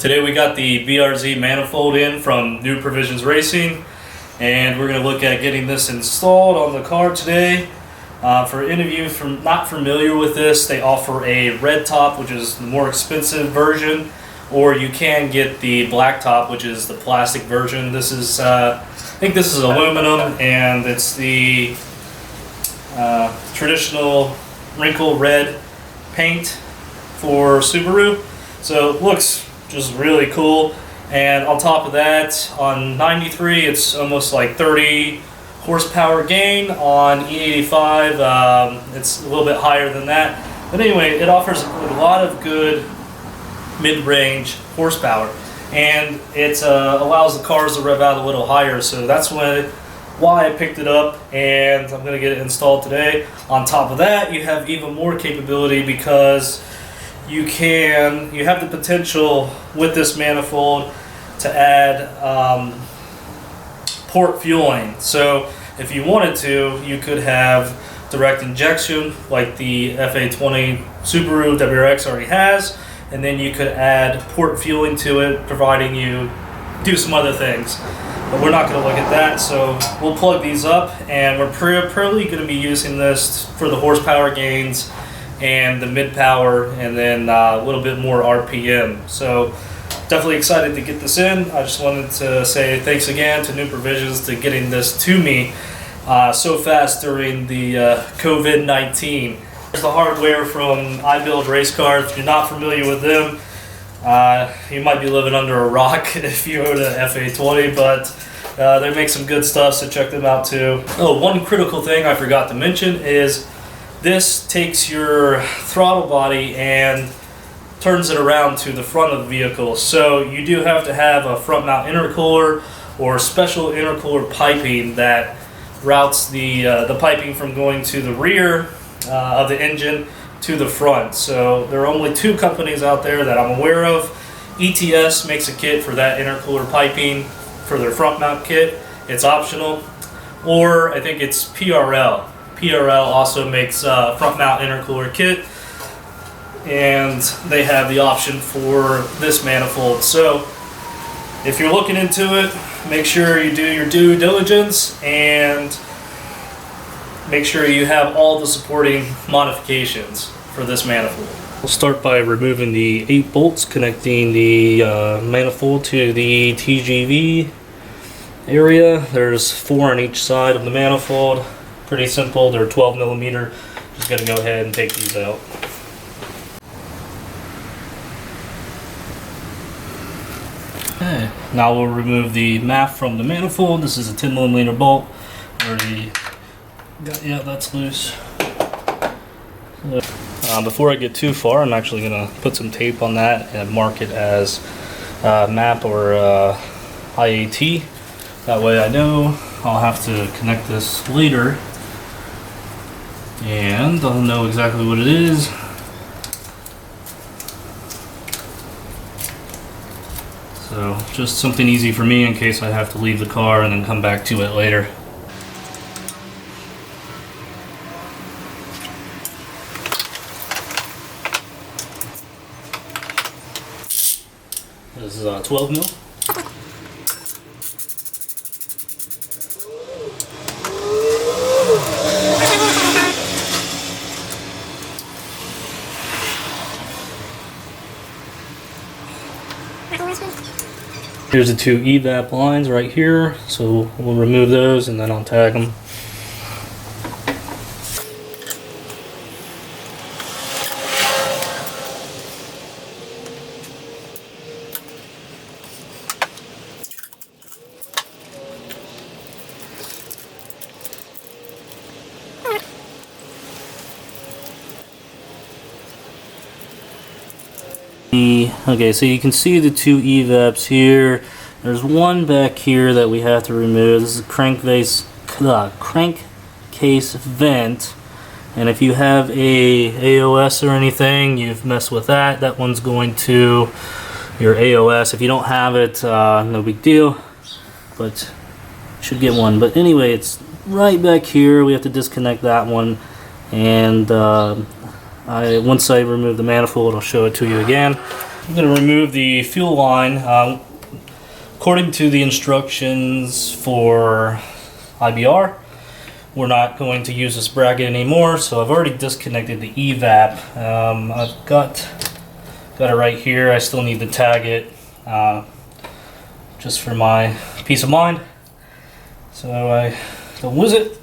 Today we got the BRZ Manifold in from New Provisions Racing, and we're going to look at getting this installed on the car today. For any of you not familiar with this, they offer a red top, which is the more expensive version, or you can get the black top, which is the plastic version. This is, I think this is aluminum, and it's the traditional wrinkle red paint for Subaru. So it looks just really cool. And on top of that, on 93, it's almost like 30 horsepower gain. On E85, it's a little bit higher than that. But anyway, it offers a lot of good mid-range horsepower, and it allows the cars to rev out a little higher. So that's why I picked it up, and I'm going to get it installed today. On top of that, you have even more capability because you have the potential with this manifold to add port fueling. So if you wanted to, you could have direct injection like the FA20 Subaru WRX already has, and then you could add port fueling to it, providing you do some other things. But we're not going to look at that, so we'll plug these up, and we're probably going to be using this for the horsepower gains and the mid-power, and then a little bit more RPM. So definitely excited to get this in. I just wanted to say thanks again to New Provisions to getting this to me so fast during the COVID-19. There's the hardware from iBuild Race Cars. If you're not familiar with them, you might be living under a rock if you own an FA20, but they make some good stuff, so check them out too. Oh, one critical thing I forgot to mention is this takes your throttle body and turns it around to the front of the vehicle. So you do have to have a front mount intercooler or special intercooler piping that routes the piping from going to the rear of the engine to the front. So there are only two companies out there that I'm aware of. ETS makes a kit for that intercooler piping for their front mount kit. It's optional. Or I think it's PRL. PRL also makes a front mount intercooler kit, and they have the option for this manifold. So if you're looking into it, make sure you do your due diligence and make sure you have all the supporting modifications for this manifold. We'll start by removing the 8 bolts connecting the manifold to the TGV area. There's 4 on each side of the manifold. Pretty simple. They're 12 millimeter. Just gonna go ahead and take these out. Okay. Now we'll remove the MAF from the manifold. This is a 10 millimeter bolt. Yeah, that's loose. Before I get too far, I'm actually gonna put some tape on that and mark it as MAP or IAT. That way I know I'll have to connect this later, and I'll know exactly what it is. So just something easy for me in case I have to leave the car and then come back to it later. This is 12 mil. Here's the 2 evap lines right here, so we'll remove those and then I'll tag them. Okay, so you can see the 2 evaps here. There's one back here that we have to remove. This is a crankcase vent, and if you have a AOS or anything, you've messed with that. That one's going to your AOS. If you don't have it, no big deal, but you should get one. But anyway, it's right back here. We have to disconnect that one, and once I remove the manifold, I'll show it to you again. I'm going to remove the fuel line. According to the instructions for iBR, we're not going to use this bracket anymore, so I've already disconnected the evap. I've got it right here. I still need to tag it just for my peace of mind, so I don't lose it.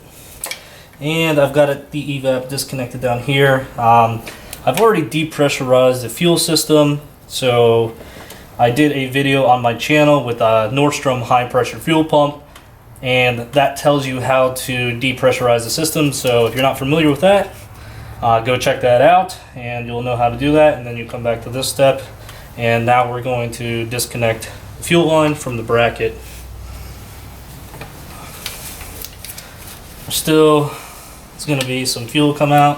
And I've got the evap disconnected down here. I've already depressurized the fuel system, so I did a video on my channel with a Nordstrom high pressure fuel pump, and that tells you how to depressurize the system. So if you're not familiar with that, go check that out and you'll know how to do that. And then you come back to this step, and now we're going to disconnect the fuel line from the bracket. Still, it's going to be some fuel come out.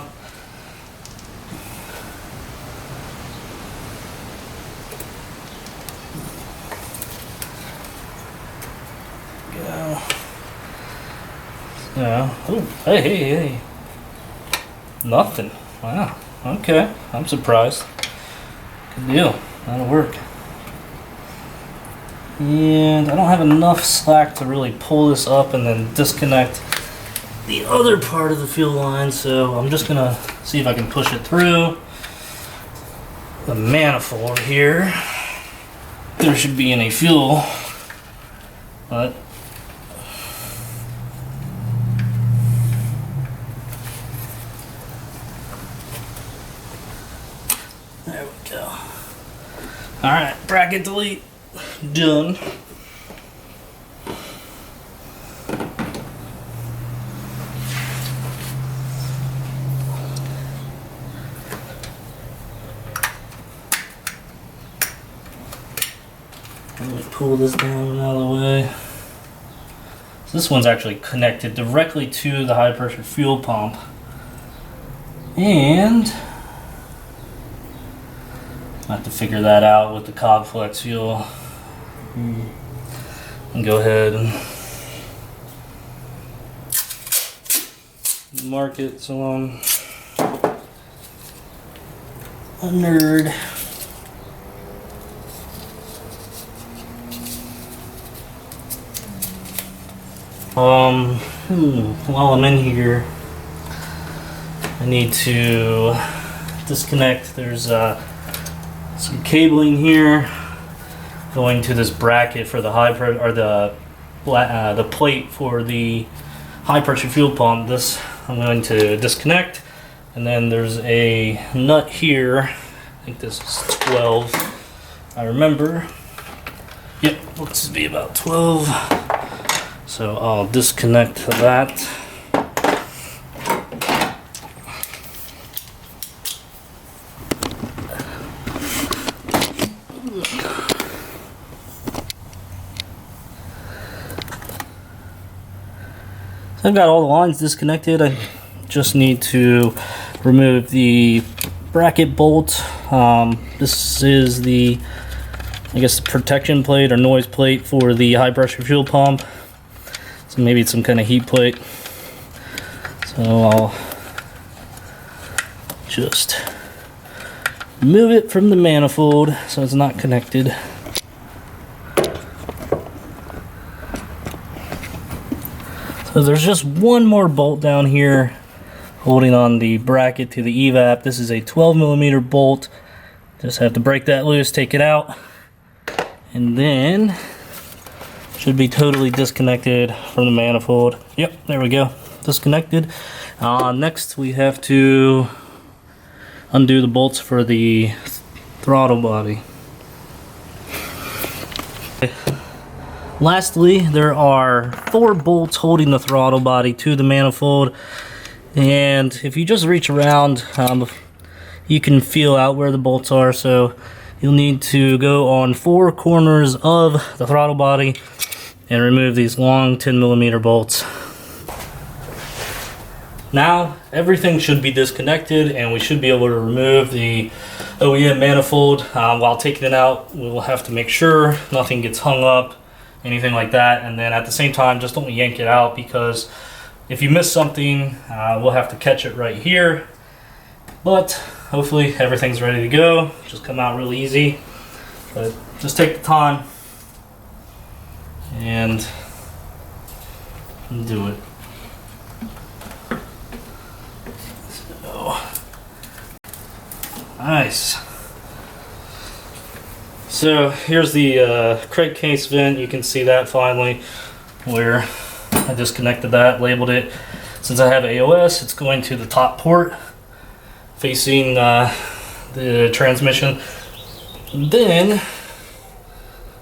Yeah. Oh, hey. Nothing. Wow. Okay. I'm surprised. Good deal. That'll work. And I don't have enough slack to really pull this up and then disconnect the other part of the fuel line, so I'm just gonna see if I can push it through the manifold here. There should be any fuel, but there we go. Alright, bracket delete. Done. Let me pull this down out of the way. So this one's actually connected directly to the high pressure fuel pump. And I have to figure that out with the Cobb Flex fuel. And go ahead and mark it so I'm a nerd. While I'm in here, I need to disconnect. There's some cabling here going to this bracket for the high pressure, or the plate for the high pressure fuel pump. This I'm going to disconnect, and then there's a nut here. I think this is 12. I remember. Yep, looks to be about 12. So I'll disconnect that. I've got all the lines disconnected. I just need to remove the bracket bolt. This is the, I guess, the protection plate or noise plate for the high pressure fuel pump. So maybe it's some kind of heat plate. So I'll just move it from the manifold so it's not connected. So there's just one more bolt down here holding on the bracket to the evap. This is a 12mm bolt. Just have to break that loose, take it out, and then should be totally disconnected from the manifold. Yep, there we go, disconnected. Next we have to undo the bolts for the throttle body. Lastly, there are 4 bolts holding the throttle body to the manifold, and if you just reach around, you can feel out where the bolts are. So you'll need to go on 4 corners of the throttle body and remove these long 10mm bolts. Now everything should be disconnected, and we should be able to remove the OEM manifold. While taking it out, we will have to make sure nothing gets hung up, anything like that, and then at the same time, just don't yank it out, because if you miss something, we'll have to catch it right here. But hopefully everything's ready to go. Just come out really easy. But just take the time and do it. So, nice. So here's the crankcase vent. You can see that finally where I disconnected that, labeled it. Since I have AOS, it's going to the top port facing the transmission. Then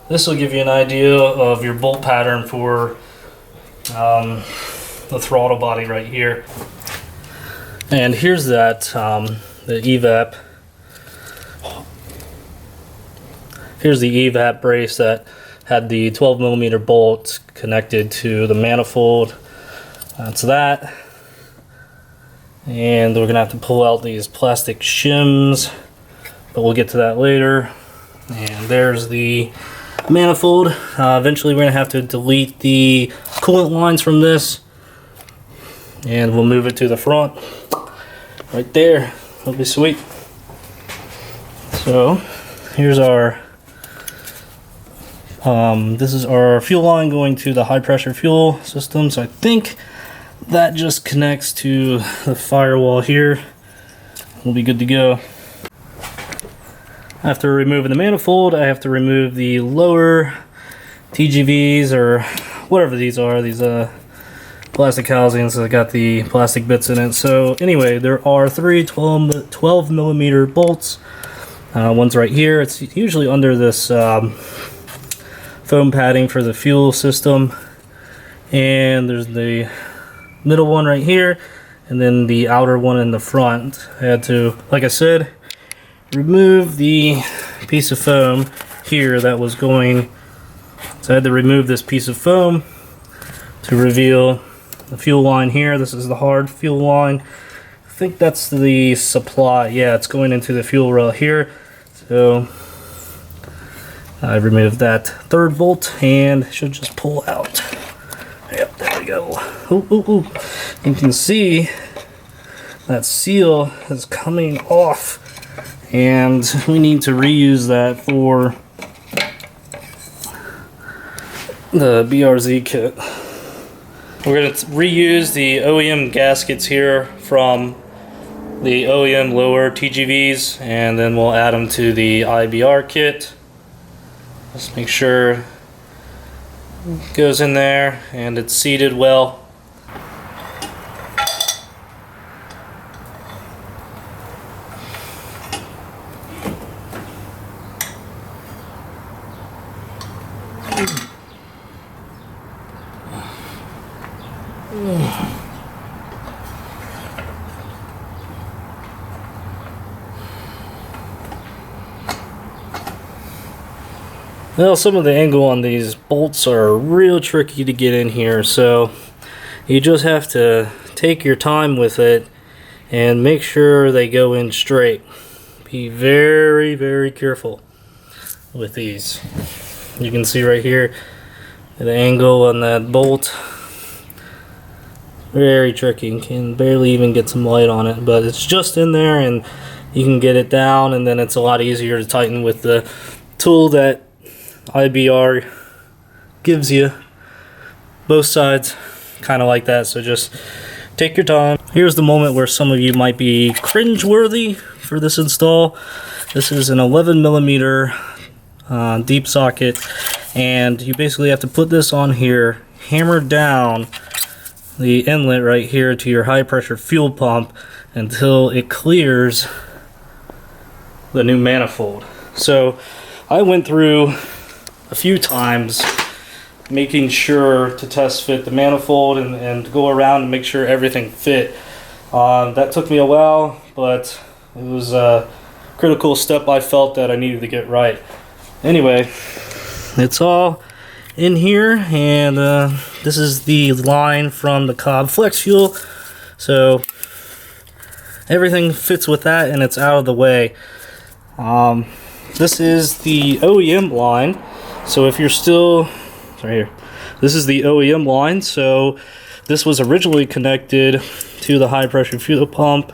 this will give you an idea of your bolt pattern for the throttle body right here. And here's that, the evap. Here's the evap brace that had the 12mm bolt connected to the manifold. That's that. And we're gonna have to pull out these plastic shims, but we'll get to that later. And there's the manifold. Eventually we're gonna have to delete the coolant lines from this, and we'll move it to the front right there. That'll be sweet. So here's our this is our fuel line going to the high pressure fuel system. So I think that just connects to the firewall here. We'll be good to go. After removing the manifold, I have to remove the lower TGVs, or whatever these are, these plastic housings that got the plastic bits in it. So anyway, there are three 12mm bolts. One's right here. It's usually under this foam padding for the fuel system. And there's the middle one right here, and then the outer one in the front. I had to, like I said, remove the piece of foam here that was going, so I had to remove this piece of foam to reveal the fuel line here. This is the hard fuel line. I think that's the supply. Yeah, it's going into the fuel rail here. So I removed that third bolt and it should just pull out. Yep, there we go. Ooh, ooh, ooh. You can see that seal is coming off, and we need to reuse that for the BRZ kit. We're going to reuse the OEM gaskets here from the OEM lower TGVs, and then we'll add them to the iBR kit. Just make sure it goes in there and it's seated well. Well, some of the angle on these bolts are real tricky to get in here, so you just have to take your time with it and make sure they go in straight. Be very, very careful with these. You can see right here the angle on that bolt. Very tricky. You can barely even get some light on it, but it's just in there and you can get it down, and then it's a lot easier to tighten with the tool that iBR gives you. Both sides kind of like that, so just take your time. Here's the moment where some of you might be cringe-worthy for this install. This is an 11mm deep socket, and you basically have to put this on here, hammer down the inlet right here to your high pressure fuel pump until it clears the new manifold. So I went through a few times making sure to test fit the manifold and go around and make sure everything fit. That took me a while, but it was a critical step I felt that I needed to get right. Anyway, it's all in here, and this is the line from the Cobb Flex Fuel, so everything fits with that and it's out of the way. This is the OEM line, so if you're still right here, this is the OEM line. So this was originally connected to the high pressure fuel pump,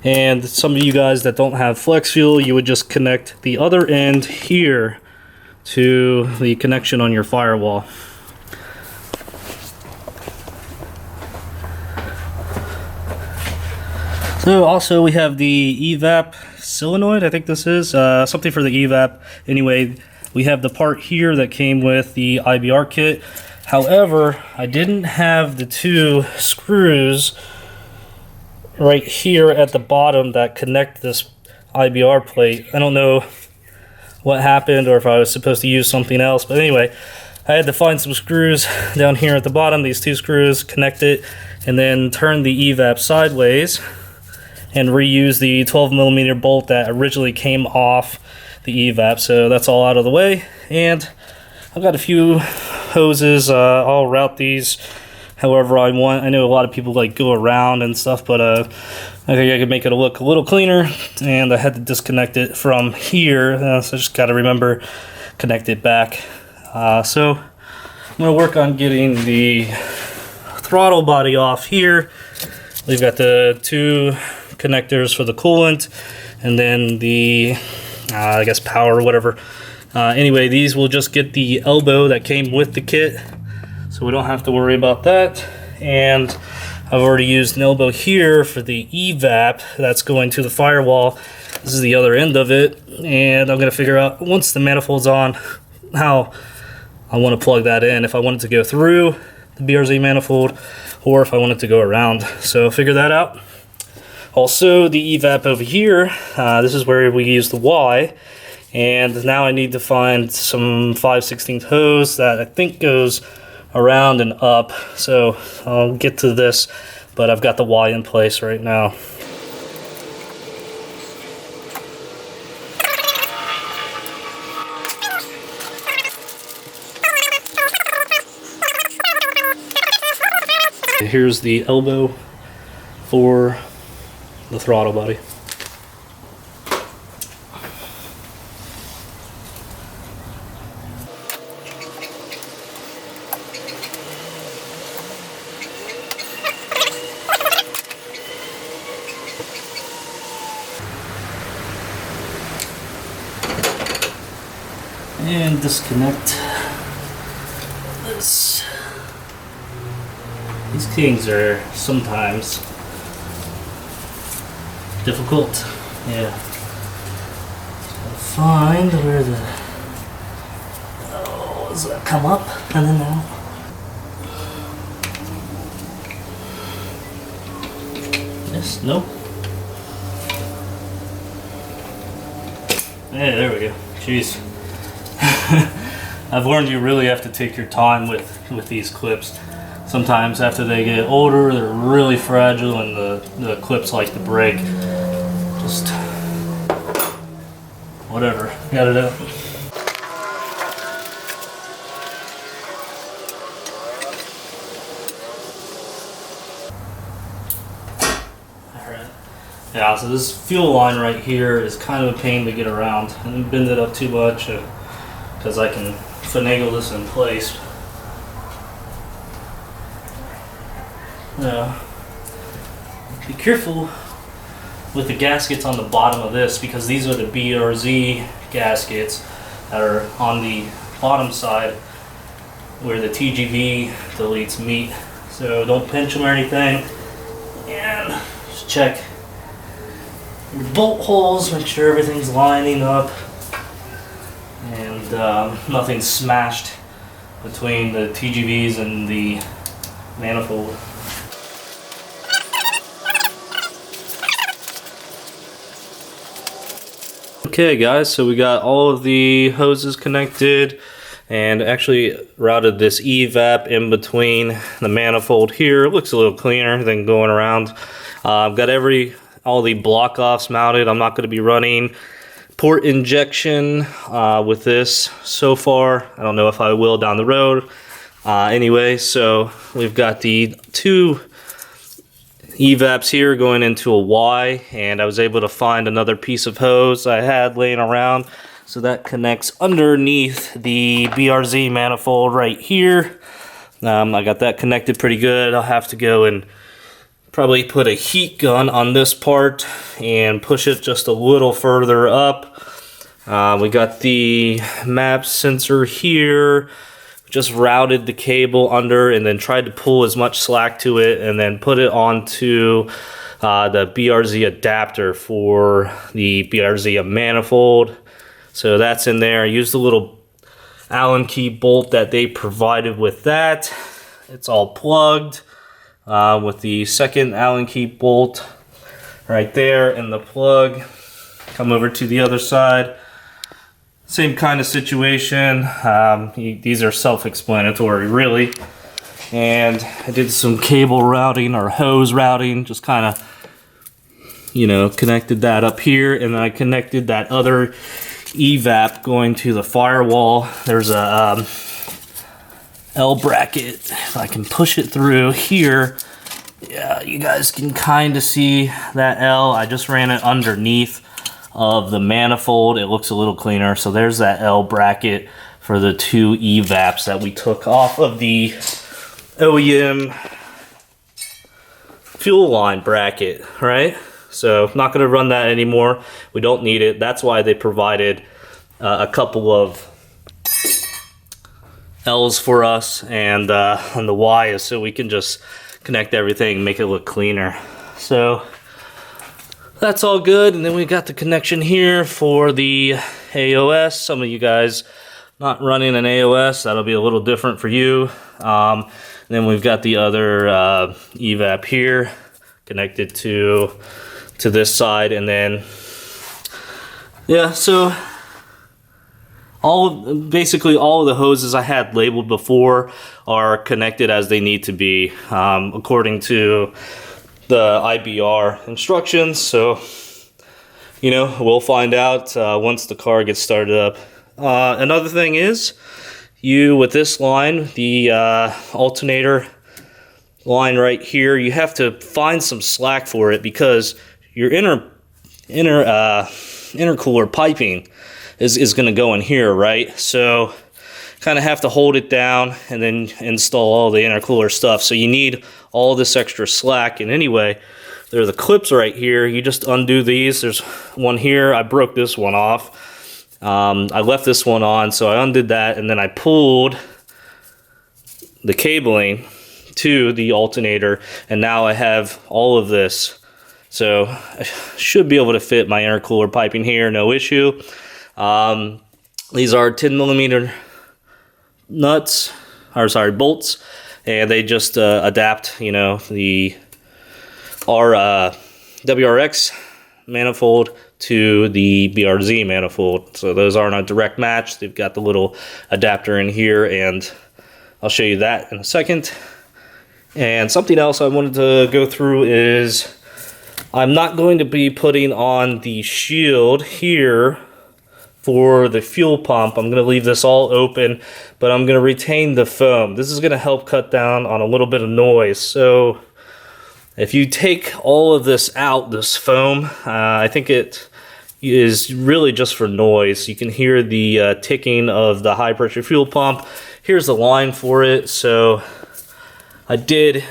and some of you guys that don't have flex fuel, you would just connect the other end here to the connection on your firewall. So also we have the evap solenoid, I think this is, something for the evap. Anyway, we have the part here that came with the iBR kit. However, I didn't have the 2 screws right here at the bottom that connect this iBR plate. I don't know what happened or if I was supposed to use something else, but anyway, I had to find some screws down here at the bottom, these 2 screws, connect it, and then turn the evap sideways and reuse the 12mm bolt that originally came off the evap. So that's all out of the way, and I've got a few hoses. I'll route these however I want. I know a lot of people like go around and stuff, but I think I could make it look a little cleaner, and I had to disconnect it from here, so I just got to remember connect it back. So I'm going to work on getting the throttle body off here. We've got the 2 connectors for the coolant, and then the I guess power or whatever. Anyway, these will just get the elbow that came with the kit, so we don't have to worry about that. And I've already used an elbow here for the evap that's going to the firewall. This is the other end of it, and I'm going to figure out, once the manifold's on, how I want to plug that in, if I want it to go through the BRZ manifold or if I want it to go around. So figure that out. Also, the evap over here, this is where we use the Y, and now I need to find some 5/16 hose that I think goes around and up, so I'll get to this, but I've got the Y in place right now. Here's the elbow for the throttle body. And disconnect this. These things are sometimes difficult. Yeah. Find where the, oh, does that come up and then out? Yes, no. Hey, there we go. Jeez. I've learned you really have to take your time with these clips. Sometimes after they get older, they're really fragile and the clips like to break. Just whatever, got it out. Alright. Yeah, so this fuel line right here is kind of a pain to get around. I didn't bend it up too much because I can finagle this in place. Be careful with the gaskets on the bottom of this, because these are the BRZ gaskets that are on the bottom side where the TGV deletes meet. So don't pinch them or anything, and just check your bolt holes, make sure everything's lining up and nothing's smashed between the TGVs and the manifold. Okay guys, so we got all of the hoses connected and actually routed this evap in between the manifold here. It looks a little cleaner than going around. I've got all the block offs mounted. I'm not going to be running port injection with this so far. I don't know if I will down the road. Anyway, so we've got the 2 evaps here going into a Y, and I was able to find another piece of hose I had laying around, so that connects underneath the BRZ manifold right here. I got that connected pretty good. I'll have to go and probably put a heat gun on this part and push it just a little further up We got the map sensor here. Just routed the cable under and then tried to pull as much slack to it and then put it onto the BRZ adapter for the BRZ manifold. So that's in there. I used the little Allen key bolt that they provided with that. It's all plugged with the second Allen key bolt right there in the plug. Come over to the other side. Same kind of situation. These are self-explanatory, really. And I did some cable routing or hose routing, just kind of, you know, connected that up here, and then I connected that other evap going to the firewall. There's a L bracket. If I can push it through here, yeah, you guys can kind of see that L. I just ran it underneath of the manifold. It looks a little cleaner. So there's that L bracket for the two evaps that we took off of the OEM fuel line bracket, right? So not going to run that anymore. We don't need it. That's why they provided a couple of L's for us, and the Y is so we can just connect everything and make it look cleaner. So that's all good. And then we got the connection here for the AOS. Some of you guys not running an AOS, that'll be a little different for you. Then we've got the other evap here connected to this side, and then yeah, so basically all of the hoses I had labeled before are connected as they need to be according to the iBR instructions. So, you know, we'll find out once the car gets started up. Another thing is, with this line, the alternator line right here, you have to find some slack for it because your intercooler piping is going to go in here, right? So kind of have to hold it down and then install all the intercooler stuff. So you need all this extra slack. And anyway, there are the clips right here. You just undo these. There's one here. I broke this one off. I left this one on, so I undid that, and then I pulled the cabling to the alternator, and now I have all of this. So I should be able to fit my intercooler piping here, no issue. These are 10mm bolts, and they just adapt, you know, our WRX manifold to the BRZ manifold. So those aren't a direct match. They've got the little adapter in here, and I'll show you that in a second. And something else I wanted to go through is I'm not going to be putting on the shield here for the fuel pump. I'm going to leave this all open, but I'm going to retain the foam. This is going to help cut down on a little bit of noise. So if you take all of this out, this foam, I think it is really just for noise. You can hear the ticking of the high pressure fuel pump. Here's the line for it. So I did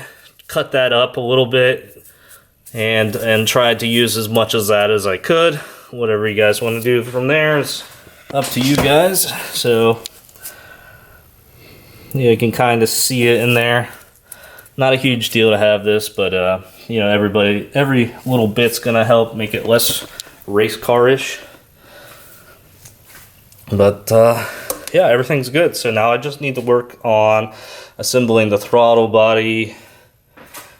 cut that up a little bit and tried to use as much of that as I could. Whatever you guys want to do from there is up to you guys. So yeah, you can kind of see it in there. Not a huge deal to have this, but you know, every little bit's gonna help make it less race car-ish. But yeah, everything's good. So now I just need to work on assembling the throttle body.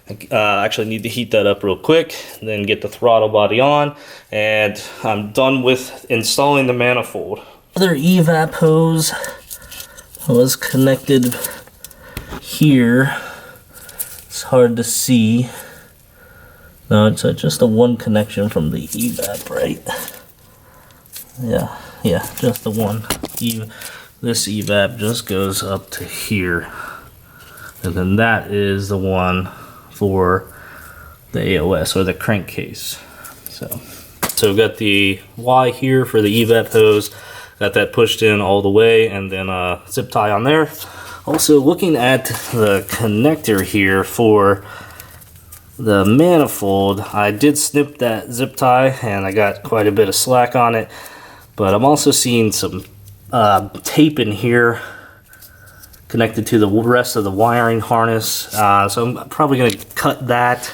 I actually need to heat that up real quick, and then get the throttle body on, and I'm done with installing the manifold. Other evap hose was connected here. It's hard to see. No, it's just a one connection from the evap, right? Yeah, just the one. This evap just goes up to here, and then that is the one for the AOS or the crankcase. So we've got the Y here for the evap hose. Got that pushed in all the way, and then a zip tie on there. Also, looking at the connector here for the manifold, I did snip that zip tie, and I got quite a bit of slack on it. But I'm also seeing some tape in here connected to the rest of the wiring harness. So I'm probably going to cut that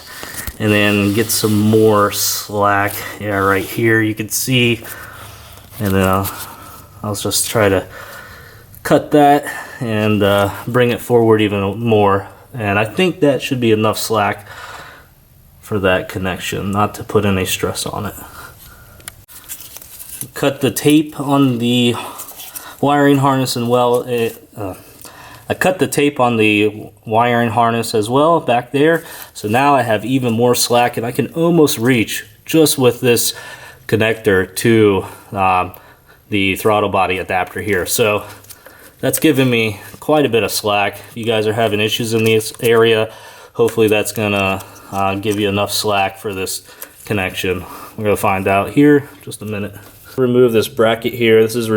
and then get some more slack. Yeah, right here you can see. And then I'll just try to cut that and bring it forward even more. And I think that should be enough slack for that connection, not to put any stress on it. Cut the tape on the wiring harness and I cut the tape on the wiring harness as well back there. So now I have even more slack and I can almost reach just with this connector to the throttle body adapter here. So that's giving me quite a bit of slack. If you guys are having issues in this area, hopefully that's gonna give you enough slack for this connection. We're gonna find out here in just a minute. Remove this bracket here. This is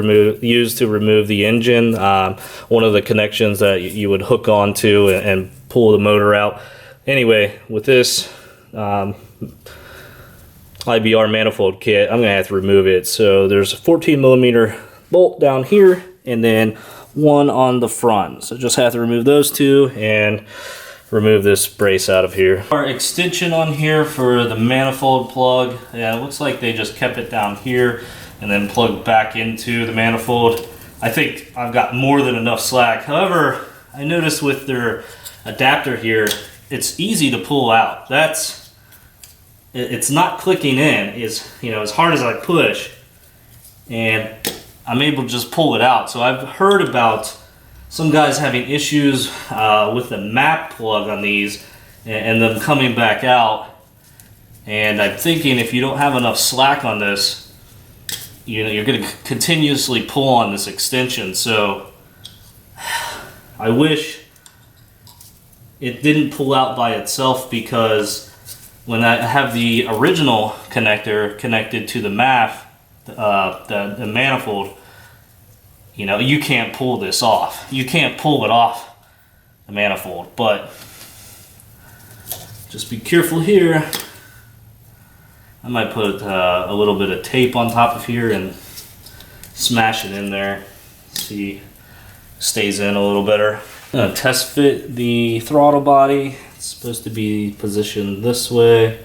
used to remove the engine, one of the connections that you would hook onto and pull the motor out. Anyway, with this iBR manifold kit, I'm gonna have to remove it. So there's a 14mm bolt down here and then one on the front. So just have to remove those two and remove this brace out of here. Our extension on here for the manifold plug, yeah, it looks like they just kept it down here and then plugged back into the manifold. I think I've got more than enough slack. However, I noticed with their adapter here, it's easy to pull out. It's not clicking in as hard as I push, and I'm able to just pull it out. So I've heard about some guys having issues with the map plug on these and them coming back out. And I'm thinking if you don't have enough slack on this, you're going to continuously pull on this extension. So I wish it didn't pull out by itself, because when I have the original connector connected to the the manifold, you can't pull this off. You can't pull it off the manifold, but just be careful here. I might put a little bit of tape on top of here and smash it in there. See, stays in a little better. I'm gonna test fit the throttle body. It's supposed to be positioned this way,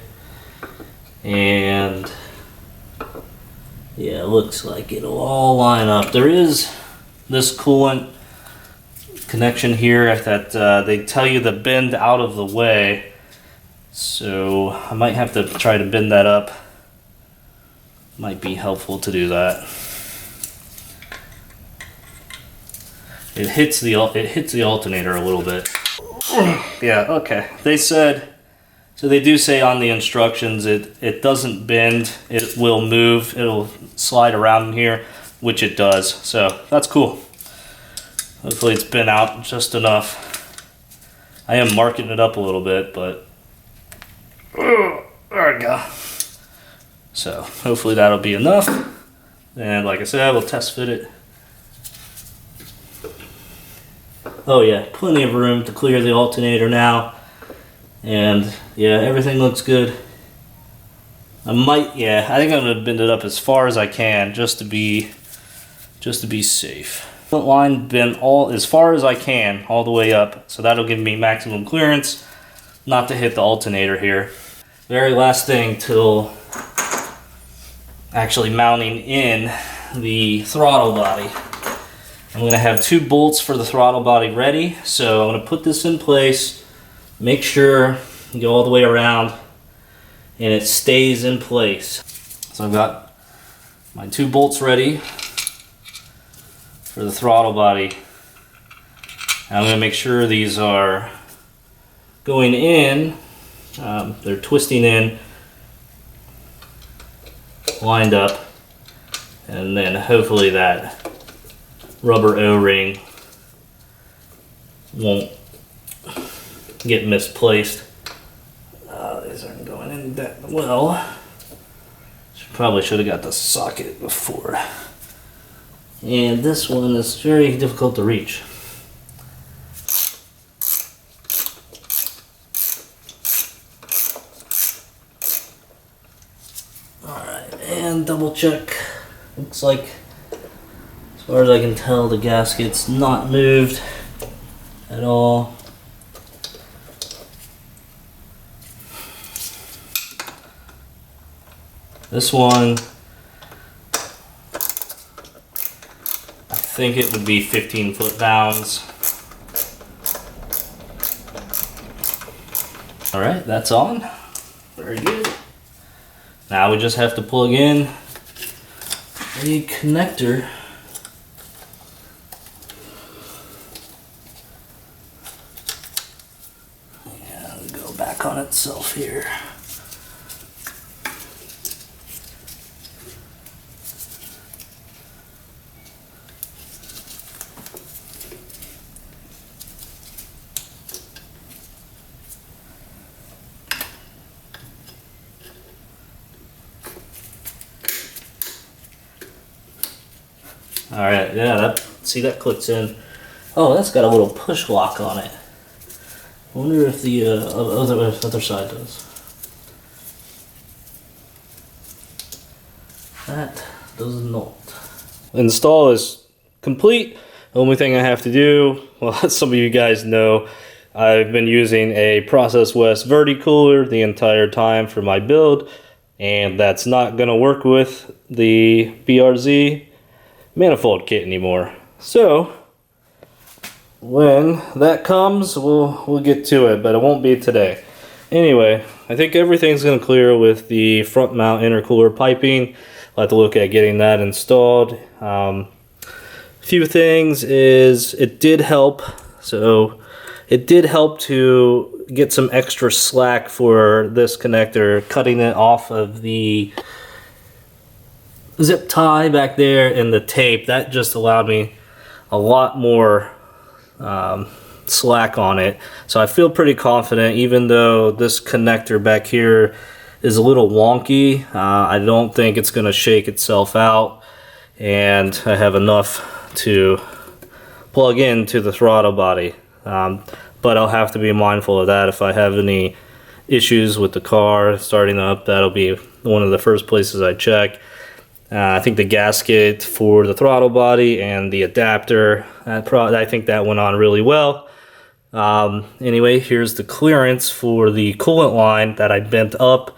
and yeah, it looks like it'll all line up. There is this coolant connection here that they tell you to bend out of the way. So I might have to try to bend that up. Might be helpful to do that. It hits the alternator a little bit. Yeah, okay. They do say on the instructions it doesn't bend, it will move, it'll slide around in here, which it does. So that's cool. Hopefully it's bent out just enough. I am marking it up a little bit, but there we go. So hopefully that'll be enough. And like I said, we'll test fit it. Oh yeah, plenty of room to clear the alternator now. And yeah, everything looks good. I think I'm gonna bend it up as far as I can just to be safe. Front line bend as far as I can, all the way up. So that'll give me maximum clearance, not to hit the alternator here. Very last thing till actually mounting in the throttle body. I'm gonna have 2 bolts for the throttle body ready. So I'm gonna put this in place, make sure you go all the way around and it stays in place. So I've got my 2 bolts ready for the throttle body. And I'm gonna make sure these are going in. They're twisting in, lined up, and then hopefully that rubber O-ring won't get misplaced. These aren't going in that well. Probably should have got the socket before. And this one is very difficult to reach. Alright, and double check Looks like, as far as I can tell, the gasket's not moved at all. This one, I think it would be 15 foot-pounds. All right, that's on. Very good. Now we just have to plug in a connector. Yeah, it'll go back on itself here. All right, yeah, see that clicks in. Oh, that's got a little push lock on it. I wonder if the other side does. That does not. Install is complete. The only thing I have to do, well, as some of you guys know, I've been using a Process West Verti cooler the entire time for my build, and that's not gonna work with the BRZ Manifold Kit anymore. So when that comes, we'll get to it, but it won't be today. Anyway, I think everything's gonna clear with the front mount intercooler piping. I'll have to look at getting that installed. Few things is it did help. So it did help to get some extra slack for this connector, cutting it off of the zip tie back there and the tape. That just allowed me a lot more slack on it. So I feel pretty confident, even though this connector back here is a little wonky. I don't think it's going to shake itself out, and I have enough to plug into the throttle body. But I'll have to be mindful of that. If I have any issues with the car starting up, that'll be one of the first places I check. I think the gasket for the throttle body and the adapter, I think that went on really well. Anyway, here's the clearance for the coolant line that I bent up,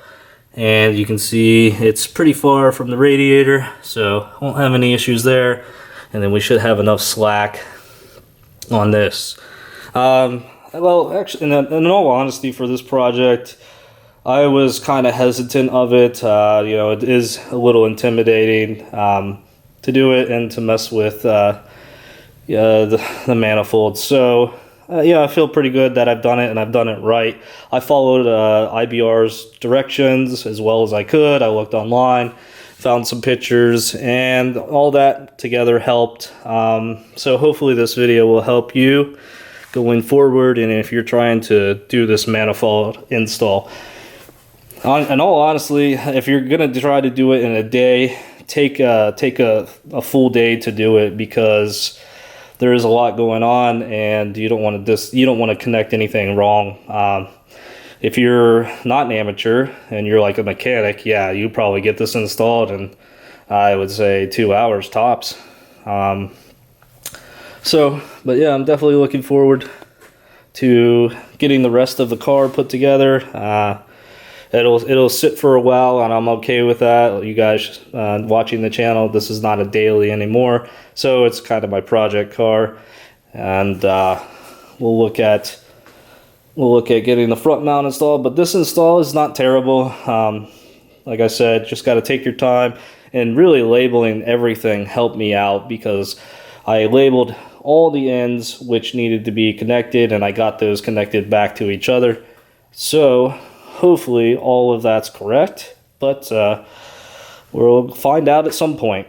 and you can see it's pretty far from the radiator, so I won't have any issues there. And then we should have enough slack on this. Well, actually, in all honesty, for this project, I was kind of hesitant of it. You know, it is a little intimidating to do it and to mess with the manifold. So yeah, I feel pretty good that I've done it, and I've done it right. I followed iBR's directions as well as I could. I looked online, found some pictures, and all that together helped. So hopefully this video will help you going forward, and if you're trying to do this manifold install. In all honesty, if you're gonna try to do it in a day, take a full day to do it, because there is a lot going on, and you don't want to connect anything wrong. If you're not an amateur and you're like a mechanic, yeah, you probably get this installed in, I would say, 2 hours tops. But yeah, I'm definitely looking forward to getting the rest of the car put together. It'll sit for a while, and I'm okay with that. You guys watching the channel, this is not a daily anymore, so it's kind of my project car, and we'll look at getting the front mount installed. But this install is not terrible. Like I said, just got to take your time, and really labeling everything helped me out, because I labeled all the ends which needed to be connected, and I got those connected back to each other. So hopefully all of that's correct, but we'll find out at some point.